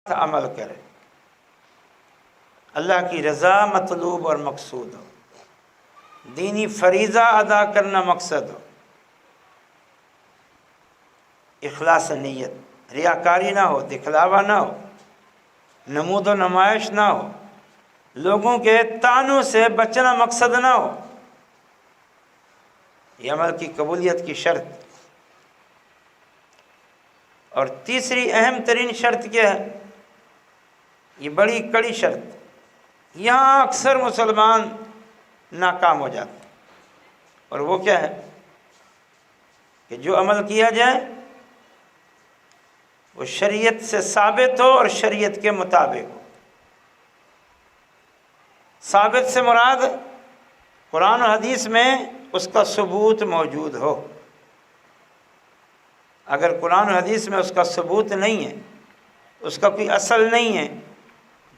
عمل کرے، اللہ کی رضا مطلوب اور مقصود ہو، دینی فریضہ ادا کرنا مقصد ہو، اخلاص نیت، ریاکاری نہ ہو، دکھلاوا نہ ہو، نمود و نمائش نہ ہو، لوگوں کے طعنوں سے بچنا مقصد نہ ہو، یہ عمل کی قبولیت کی شرط۔ اور تیسری اہم ترین شرط کیا ہے؟ یہ بڑی کڑی شرط، یہاں اکثر مسلمان ناکام ہو جاتے ہیں، اور وہ کیا ہے کہ جو عمل کیا جائے وہ شریعت سے ثابت ہو اور شریعت کے مطابق ہو۔ ثابت سے مراد قرآن و حدیث میں اس کا ثبوت موجود ہو۔ اگر قرآن و حدیث میں اس کا ثبوت نہیں ہے، اس کا کوئی اصل نہیں ہے،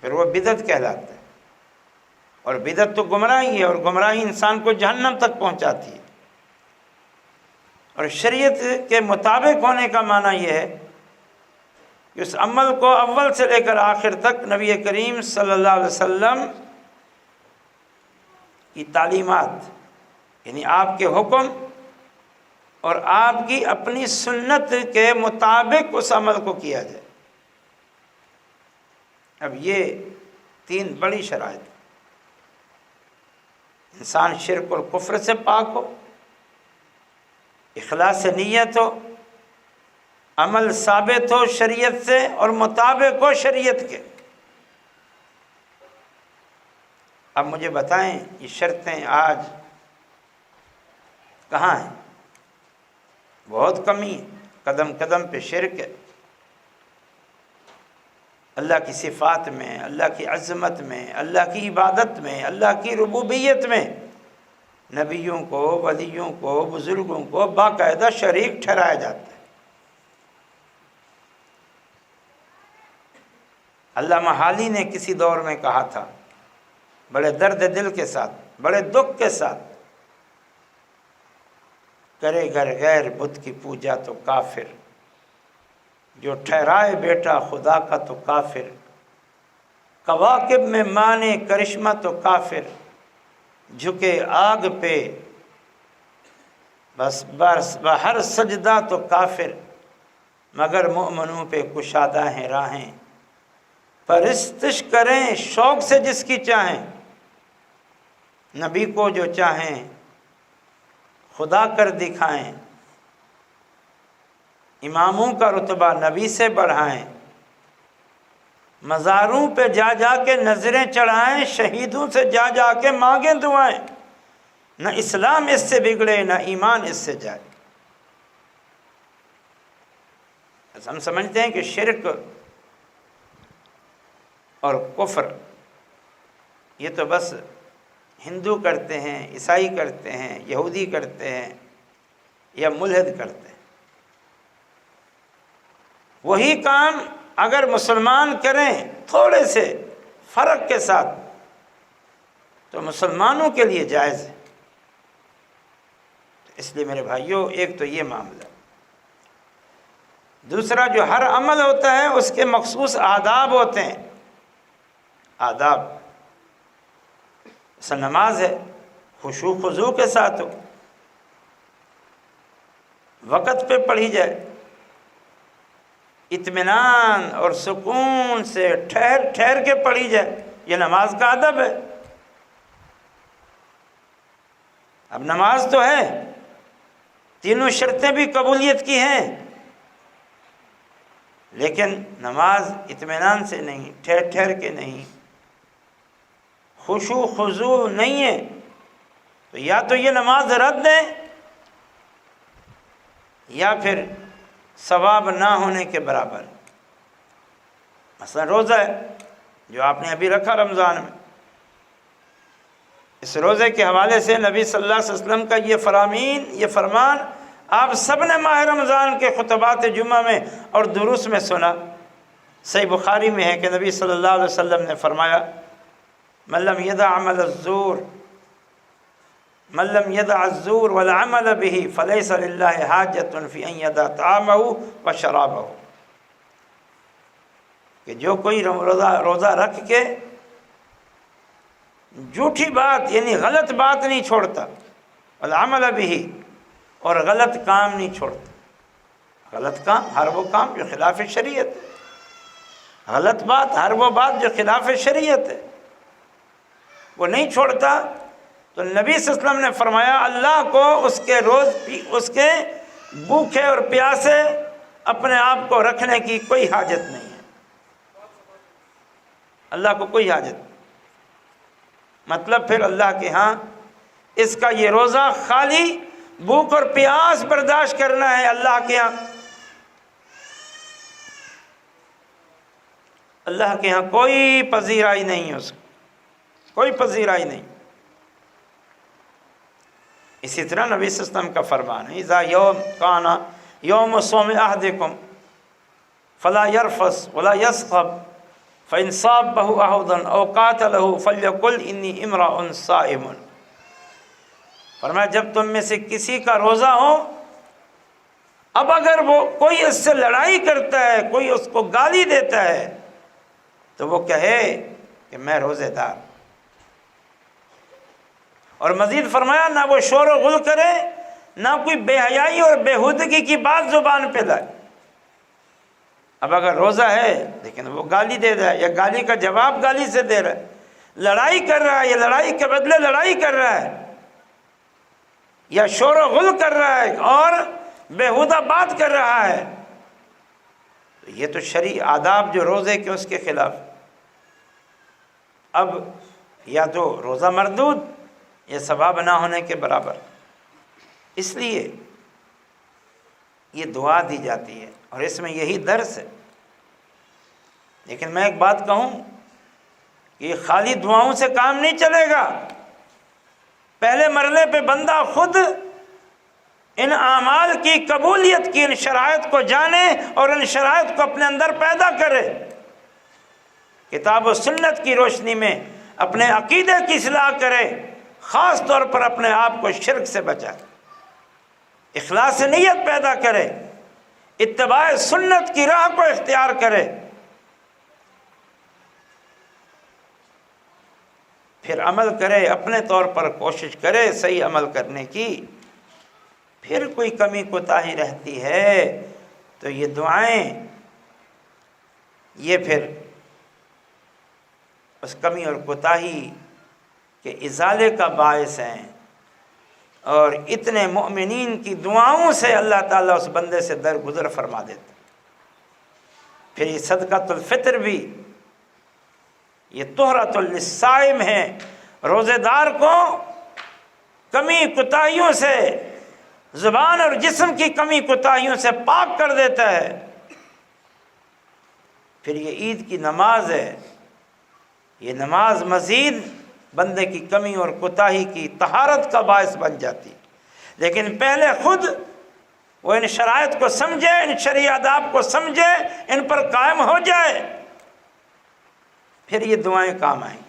پھر وہ بدعت کہلاتا ہے، اور بدعت تو گمراہی ہے، اور گمراہی انسان کو جہنم تک پہنچاتی ہے۔ اور شریعت کے مطابق ہونے کا معنی یہ ہے کہ اس عمل کو اول سے لے کر آخر تک نبی کریم صلی اللہ علیہ وسلم کی تعلیمات، یعنی آپ کے حکم اور آپ کی اپنی سنت کے مطابق اس عمل کو کیا جائے۔ اب یہ تین بڑی شرائط، انسان شرک اور کفر سے پاک ہو، اخلاص نیت ہو، عمل ثابت ہو شریعت سے اور مطابق ہو شریعت کے۔ اب مجھے بتائیں یہ شرطیں آج کہاں ہیں؟ بہت کمی ہے، قدم قدم پہ شرک ہے۔ اللہ کی صفات میں، اللہ کی عظمت میں، اللہ کی عبادت میں، اللہ کی ربوبیت میں نبیوں کو، ولیوں کو، بزرگوں کو باقاعدہ شریک ٹھہرایا جاتا ہے۔ علامہ حالی نے کسی دور میں کہا تھا، بڑے درد دل کے ساتھ، بڑے دکھ کے ساتھ، کرے گھر غیر بت کی پوجا تو کافر، جو ٹھہرائے بیٹا خدا کا تو کافر، کواکب میں مانے کرشمہ تو کافر، جھکے آگ پہ بس ہر سجدہ تو کافر، مگر مومنوں پہ کشادہ ہیں راہیں، پرستش کریں شوق سے جس کی چاہیں، نبی کو جو چاہیں خدا کر دکھائیں، اماموں کا رتبہ نبی سے بڑھائیں، مزاروں پہ جا جا کے نظریں چڑھائیں، شہیدوں سے جا جا کے مانگیں دعائیں، نہ اسلام اس سے بگڑے نہ ایمان اس سے جائے۔ ہم سمجھتے ہیں کہ شرک اور کفر یہ تو بس ہندو کرتے ہیں، عیسائی کرتے ہیں، یہودی کرتے ہیں یا ملحد کرتے ہیں۔ وہی کام اگر مسلمان کریں تھوڑے سے فرق کے ساتھ تو مسلمانوں کے لیے جائز ہے۔ اس لیے میرے بھائیوں، ایک تو یہ معاملہ، دوسرا جو ہر عمل ہوتا ہے اس کے مخصوص آداب ہوتے ہیں۔ آداب جیسا نماز ہے، خشوع خضوع کے ساتھ ہو، وقت پہ پڑھی جائے، اطمینان اور سکون سے ٹھہر ٹھہر کے پڑھی جائے، یہ نماز کا ادب ہے۔ اب نماز تو ہے، تینوں شرطیں بھی قبولیت کی ہیں، لیکن نماز اطمینان سے نہیں، ٹھہر ٹھہر کے نہیں، خشوع خضوع نہیں ہے، تو یا تو یہ نماز رد ہے یا پھر ثواب نہ ہونے کے برابر۔ مثلا روزہ ہے جو آپ نے ابھی رکھا رمضان میں، اس روزے کے حوالے سے نبی صلی اللہ علیہ وسلم کا یہ فرمان آپ سب نے ماہ رمضان کے خطبات جمعہ میں اور دروس میں سنا۔ صحیح بخاری میں ہے کہ نبی صلی اللہ علیہ وسلم نے فرمایا، من لم يدع الزور والعمل به فليس لله حاجة في ان يدع طعامه وشرابه۔ کہ جو کوئی روزہ رکھ کے جھوٹی بات یعنی غلط بات نہیں چھوڑتا، العمل بھی، اور غلط کام نہیں چھوڑتا. غلط کام ہر وہ کام جو خلاف شریعت ہے، غلط بات ہر وہ بات جو خلاف شریعت ہے وہ نہیں چھوڑتا. تو نبی صلی اللہ علیہ وسلم نے فرمایا اللہ کو اس کے بھوکے اور پیاسے اپنے آپ کو رکھنے کی کوئی حاجت نہیں ہے. اللہ کو کوئی حاجت نہیں. مطلب پھر اللہ کے ہاں اس کا یہ روزہ خالی بھوک اور پیاس برداشت کرنا ہے. اللہ کے ہاں اللہ کے ہاں کوئی پذیرائی نہیں ہے، اس کو کوئی پذیرائی نہیں. اسی طرح نبی صلی اللہ علیہ وسلم کا فرمان ہے اذا یوم کانا یوم صوم احدکم فلا یرفث ولا یسخب فإن صابه أحد أو قاتله فليقل إني امرؤ صائم. فرمایا جب تم میں سے کسی کا روزہ ہو، اب اگر وہ کوئی اس سے لڑائی کرتا ہے، کوئی اس کو گالی دیتا ہے، تو وہ کہے کہ میں روزے دار. اور مزید فرمایا نہ وہ شور و غل کرے، نہ کوئی بے حیائی اور بےہودگی کی بات زبان پہ لائے. اب اگر روزہ ہے لیکن وہ گالی دے رہا ہے یا گالی کا جواب گالی سے دے رہا ہے، لڑائی کر رہا ہے یا لڑائی کے بدلے لڑائی کر رہا ہے، یا شور و غل کر رہا ہے اور بےہودہ بات کر رہا ہے، تو یہ تو شرعی آداب جو روزے کے اس کے خلاف. اب یا تو روزہ مردود یا ثواب نہ ہونے کے برابر. اس لیے یہ دعا دی جاتی ہے اور اس میں یہی درس ہے. لیکن میں ایک بات کہوں کہ یہ خالی دعاؤں سے کام نہیں چلے گا. پہلے مرحلے پہ بندہ خود ان اعمال کی قبولیت کی ان شرائط کو جانے اور ان شرائط کو اپنے اندر پیدا کرے. کتاب و سنت کی روشنی میں اپنے عقیدے کی اصلاح کرے، خاص طور پر اپنے آپ کو شرک سے بچائے، اخلاص نیت پیدا کرے، اتباع سنت کی راہ کو اختیار کرے. پھر عمل کرے، اپنے طور پر کوشش کرے صحیح عمل کرنے کی. پھر کوئی کمی کوتاہی رہتی ہے تو یہ دعائیں یہ پھر اس کمی اور کوتاہی کے ازالے کا باعث ہیں، اور اتنے مؤمنین کی دعاؤں سے اللہ تعالیٰ اس بندے سے درگزر فرما دیتا. پھر یہ صدقۃ الفطر بھی یہ طہرۃ للصائم ہے، روزے دار کو کمی کوتاہیوں سے، زبان اور جسم کی کمی کوتاہیوں سے پاک کر دیتا ہے. پھر یہ عید کی نماز ہے، یہ نماز مزید بندے کی کمی اور کوتاہی کی طہارت کا باعث بن جاتی. لیکن پہلے خود وہ ان شرائط کو سمجھے، ان شرعی آداب کو سمجھے، ان پر قائم ہو جائے، پھر یہ دعائیں کام آئیں.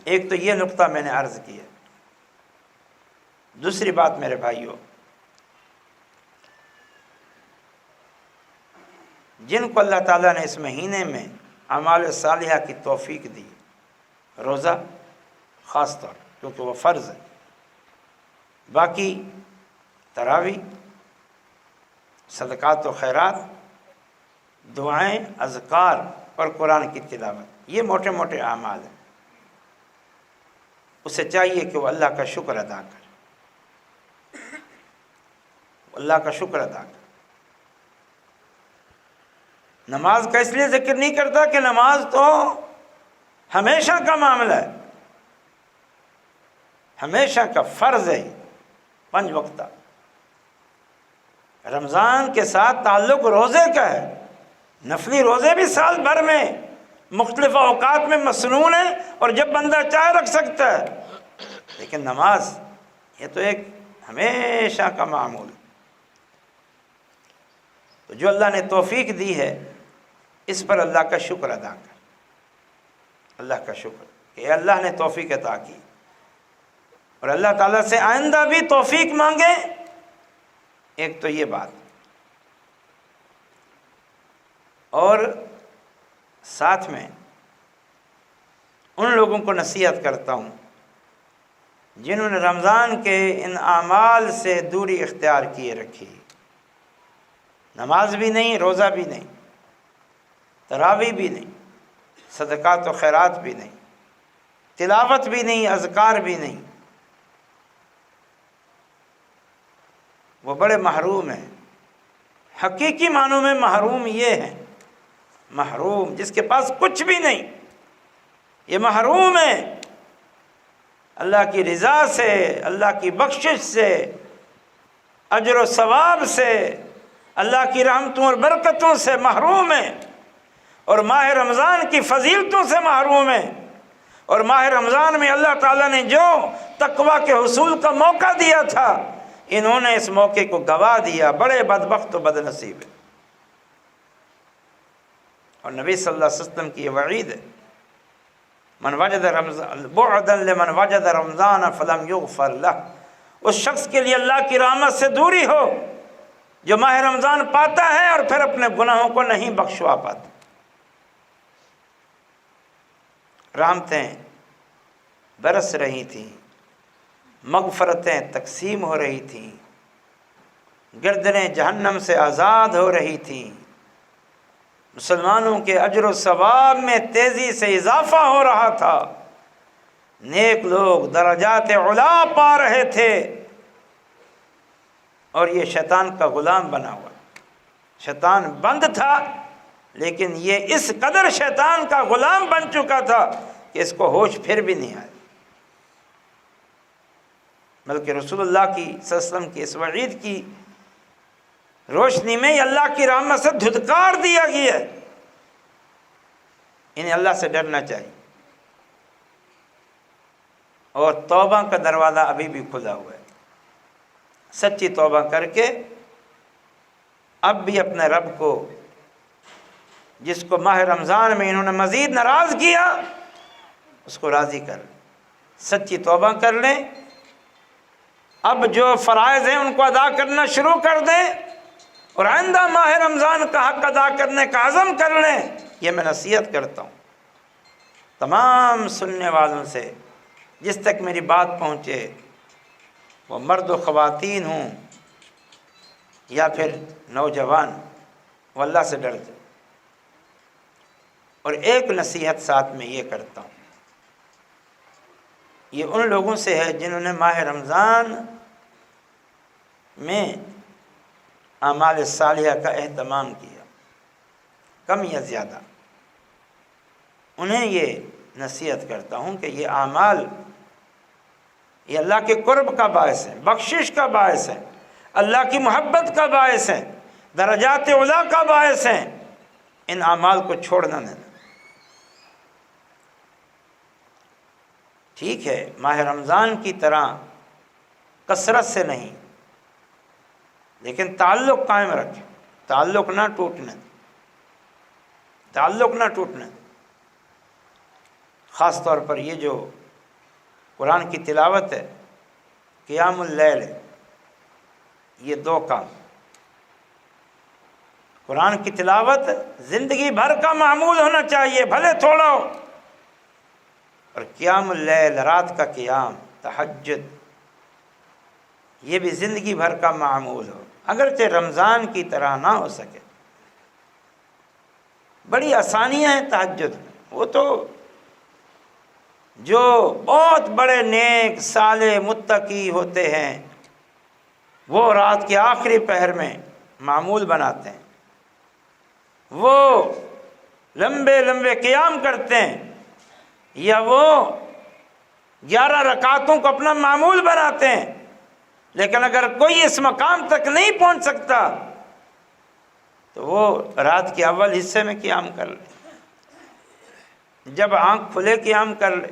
ایک تو یہ نقطہ میں نے عرض کیا. دوسری بات میرے بھائیوں، جن کو اللہ تعالیٰ نے اس مہینے میں اعمال صالحہ کی توفیق دی، روزہ خاص طور کیونکہ وہ فرض ہے، باقی تراویح، صدقات و خیرات، دعائیں، اذکار اور قرآن کی تلاوت، یہ موٹے موٹے اعمال ہیں. اسے چاہیے کہ وہ اللہ کا شکر ادا کرے، اللہ کا شکر ادا کرے. نماز کا اس لیے ذکر نہیں کرتا کہ نماز تو ہمیشہ کا معاملہ ہے، ہمیشہ کا فرض ہے، 5 وقتہ. رمضان کے ساتھ تعلق روزے کا ہے، نفلی روزے بھی سال بھر میں مختلف اوقات میں مسنون ہیں اور جب بندہ چاہے رکھ سکتا ہے. لیکن نماز یہ تو ایک ہمیشہ کا معمول ہے. تو جو اللہ نے توفیق دی ہے اس پر اللہ کا شکر ادا کر، اللہ کا شکر کہ اللہ نے توفیق عطا کی. اور اللہ تعالیٰ سے آئندہ بھی توفیق مانگے. ایک تو یہ بات. اور ساتھ میں ان لوگوں کو نصیحت کرتا ہوں جنہوں نے رمضان کے ان اعمال سے دوری اختیار کیے رکھی، نماز بھی نہیں، روزہ بھی نہیں، تراویح بھی نہیں، صدقات و خیرات بھی نہیں، تلاوت بھی نہیں، اذکار بھی نہیں، وہ بڑے محروم ہیں۔ حقیقی معنوں میں محروم یہ ہیں، محروم جس کے پاس کچھ بھی نہیں، یہ محروم ہے اللہ کی رضا سے، اللہ کی بخشش سے، اجر و ثواب سے، اللہ کی رحمتوں اور برکتوں سے محروم ہے، اور ماہ رمضان کی فضیلتوں سے محروم ہے۔ اور ماہ رمضان میں اللہ تعالیٰ نے جو تقویٰ کے حصول کا موقع دیا تھا، انہوں نے اس موقع کو گوا دیا، بڑے بدبخت و بد نصیب ہے۔ اور نبی صلی اللہ علیہ وسلم کی یہ وعید ہے، من وجد رمضان بعدا لمن وجد رمضان فلم یغفر لہ، اس شخص کے لیے اللہ کی رحمت سے دوری ہو جو ماہ رمضان پاتا ہے اور پھر اپنے گناہوں کو نہیں بخشوا پاتا۔ رحمتیں برس رہی تھیں، مغفرتیں تقسیم ہو رہی تھیں، گردنیں جہنم سے آزاد ہو رہی تھیں، مسلمانوں کے اجر و ثواب میں تیزی سے اضافہ ہو رہا تھا، نیک لوگ درجات علا پا رہے تھے، اور یہ شیطان کا غلام بنا ہوا، شیطان بند تھا لیکن یہ اس قدر شیطان کا غلام بن چکا تھا کہ اس کو ہوش پھر بھی نہیں آیا، بلکہ رسول اللہ کی صلی اللہ علیہ وسلم کی اس وعید کی روشنی میں یہ اللہ کی رحمت سے دھتکار دیا گیا ہے۔ انہیں اللہ سے ڈرنا چاہیے، اور توبہ کا دروازہ ابھی بھی کھلا ہوا ہے، سچی توبہ کر کے اب بھی اپنے رب کو، جس کو ماہ رمضان میں انہوں نے مزید ناراض کیا، اس کو راضی کر لیں، سچی توبہ کر لیں، اب جو فرائض ہیں ان کو ادا کرنا شروع کر دیں، اور آئندہ ماہ رمضان کا حق ادا کرنے کا عزم کر لیں۔ یہ میں نصیحت کرتا ہوں تمام سننے والوں سے، جس تک میری بات پہنچے، وہ مرد و خواتین ہوں یا پھر نوجوان، وہ اللہ سے ڈر جائے۔ اور ایک نصیحت ساتھ میں یہ کرتا ہوں، یہ ان لوگوں سے ہے جنہوں نے ماہ رمضان میں اعمال صالحہ کا اہتمام کیا، کم یا زیادہ، انہیں یہ نصیحت کرتا ہوں کہ یہ اعمال یہ اللہ کے قرب کا باعث ہے، بخشش کا باعث ہے، اللہ کی محبت کا باعث ہے، درجات علا کا باعث ہے، ان اعمال کو چھوڑنا نہیں۔ ٹھیک ہے، ماہ رمضان کی طرح کثرت سے نہیں، لیکن تعلق قائم رکھیں، تعلق نہ ٹوٹنے، تعلق نہ ٹوٹنے۔ خاص طور پر یہ جو قرآن کی تلاوت ہے، قیام اللیل ہے، یہ دو کام، قرآن کی تلاوت زندگی بھر کا معمول ہونا چاہیے، بھلے تھوڑا ہو، اور قیام اللیل، رات کا قیام، تہجد، یہ بھی زندگی بھر کا معمول ہو، اگرچہ رمضان کی طرح نہ ہو سکے۔ بڑی آسانیاں ہیں تہجد میں، وہ تو جو بہت بڑے نیک صالح متقی ہوتے ہیں وہ رات کے آخری پہر میں معمول بناتے ہیں، وہ لمبے لمبے قیام کرتے ہیں، یا وہ 11 رکعتوں کو اپنا معمول بناتے ہیں۔ لیکن اگر کوئی اس مقام تک نہیں پہنچ سکتا تو وہ رات کے اول حصے میں قیام کر لے، جب آنکھ کھلے قیام کر لے،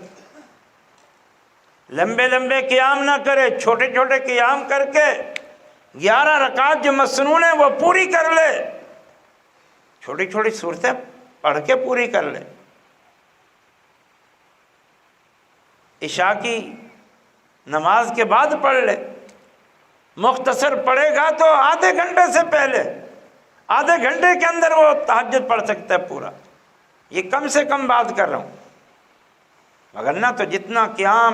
لمبے لمبے قیام نہ کرے، چھوٹے چھوٹے قیام کر کے 11 رکعت جو مسنون ہیں وہ پوری کر لے، چھوٹی چھوٹی صورتیں پڑھ کے پوری کر لے۔ عشاء کی نماز کے بعد پڑھ لے، مختصر پڑھے گا تو آدھے گھنٹے سے پہلے، آدھے گھنٹے کے اندر وہ تہجد پڑھ سکتا ہے پورا، یہ کم سے کم بات کر رہا ہوں، مگر نہ تو جتنا قیام